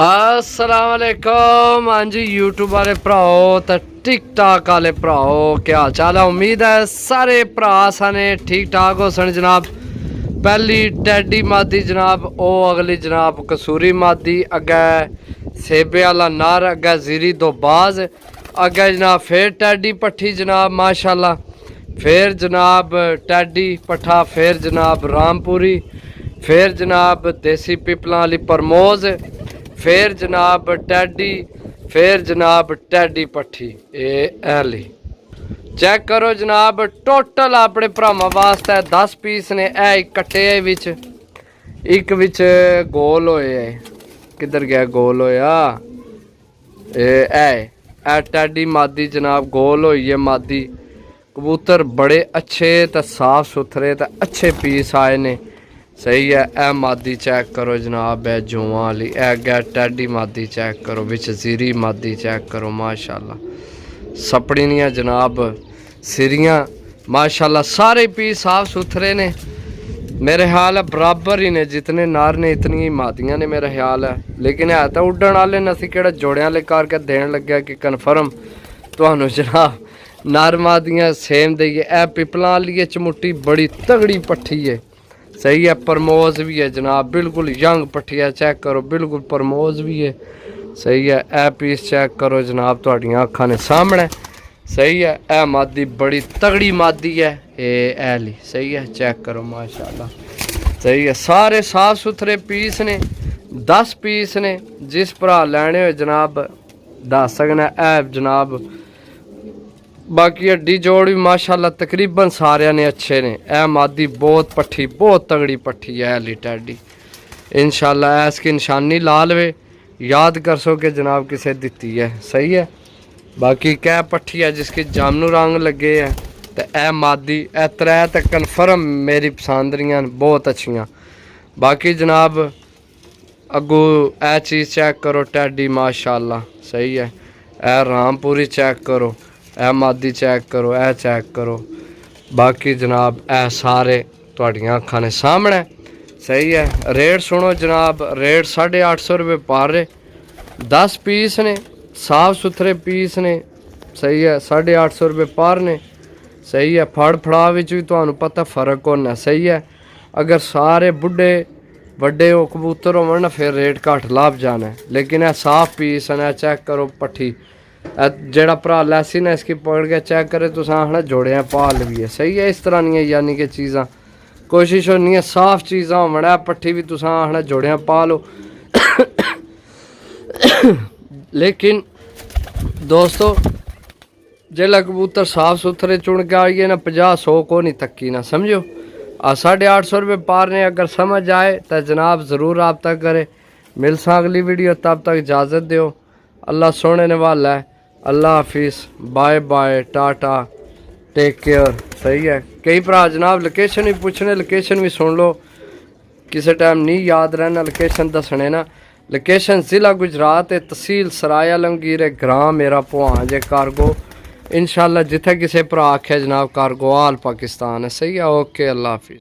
अस्सलाम वालेकुम। हाँ जी यूट्यूब वाले भराओ तो टिकटॉक वाले भराओ, क्या हाल चाल है? उम्मीद है सारे भरा साने ठीक ठाक हो सन जनाब। पहली टैडी मादी जनाब, ओ अगली जनाब कसूरी मादी, अगे सेबे वाला नर, अगे जीरी दो बाज, अगे जनाब फिर टैडी पट्ठी जनाब माशाल्लाह, फिर जनाब टैडी पट्ठा, फिर जनाब रामपुरी, फिर जनाब देसी पिपला वाली परमोज, फिर जनाब टैडी, फिर जनाब टैडी पट्ठी। एली चेक करो जनाब, टोटल अपने भरावां वास्ते 10 पीस ने। एक कट्टे विच, एक विच गोल होए, किधर गया गोल होया? ए टैडी मादी जनाब गोल होई है मादी। कबूतर बड़े अच्छे तो साफ सुथरे तो अच्छे पीस आए ने। सही है। ए मादी चेक करो जनाब, है जुआं वाली। ए गै टैडी मादी चेक करो, बिच जीरी मादी चेक करो माशाल्लाह। सपड़ियाँ जनाब सिरियाँ माशाल्लाह, सारे पीस साफ सुथरे ने। मेरे ख्याल है बराबर ही ने, जितने नार ने इतनी ही मादियाँ ने मेरा ख्याल है। लेकिन है तो उड्डण वाले ने, असीं किहड़ा जोड़ियां ले करके देन लग्या कि कन्फर्म तुहानू जनाब नार मादियाँ सेम दईए। ए पिपलां वाली चमुट्टी बड़ी तगड़ी पट्ठी है। सही है। परमोज भी है जनाब, बिल्कुल यंग पट्ठी है। चेक करो, बिल्कुल परमोज भी है। सही है। ए पीस चेक करो जनाब, तुहाड़ियां अखां ने सामने। सही है। ए मादी बड़ी तगड़ी मादी है। एली सही है। चेक करो माशाल्लाह। सही है। सारे साफ सुथरे पीस ने, 10 पीस ने। जिस भरा लैने हो जनाब दस सकना। ए जनाब बाकी हड्डी जोड़ भी माशाल्लाह तकरीबन सारे ने अच्छे ने। ए मादी बहुत पट्ठी, बहुत तगड़ी पट्ठी है एली टैडी। इंशाल्लाह इसकी निशानी ला लवे, याद कर सो के जनाब किसे दिती है। सही है। बाकी कै पट्ठी है जिसकी जामनू रंग लगे है। तो ए मादी ए त्रै तो कन्फर्म मेरी पसंद रही, बहुत अच्छियाँ। बाकी जनाब अगू ए चीज़ चेक करो, टैडी माशाल्लाह। सही है। ए रामपुरी चेक करो, ए मादी चेक करो, ए चेक करो। बाकी जनाब ए सारे तुहाड़ियां अखां ने सामने। सही है। रेट सुनो जनाब, रेट 850 रुपये पर 10 पीस ने, साफ सुथरे पीस ने। सही है। 850 रुपये पर ने। सही है। फड़ फड़ा विच भी तुहानू पता फर्क होना। सही है। अगर सारे बुढ़े वड्डे हो कबूतर हो ना फिर रेट घट लाभ जाना है। लेकिन ए साफ पीस है। चेक करो पट्ठी, जेड़ा भरा लैसी ने इसकी पकड़ के चेक करे तो आखना जोड़ियाँ पाल भी है। सही है। इस तरह नहीं यानी कि चीज़ा कोशिश होनी है साफ चीज़ा होना। पट्ठी भी तुस आखना जोड़ियाँ पालो। लेकिन दोस्तों जेला कबूतर साफ सुथरे चुन के आइए ना, 50-100 को नहीं तक्की ना, समझो। 850 रुपये पार ने। अगर समझ आए तो जनाब ज़रूर रब्ता करे। मिलसा अगली वीडियो, तब तक इजाज़त दो। अल्लाह सोने ने वाला है। अल्लाह हाफिज़, bye bye, tata, take care. सही है। कई भरा जनाब लोकेशन भी पूछने, लोकेशन भी सुन लो, किसी टाइम नहीं याद रहना लोकेशन दसने ना। लोकेशन ज़िला गुजरात है, तहसील सराय आलमगीर है, ग्राम मेरा पुहांज है। कारगो इंशाल्लाह जिथे किसी भरा आखे जनाब कारगो आल पाकिस्तान है। सही है। ओके, अल्लाह हाफिज़।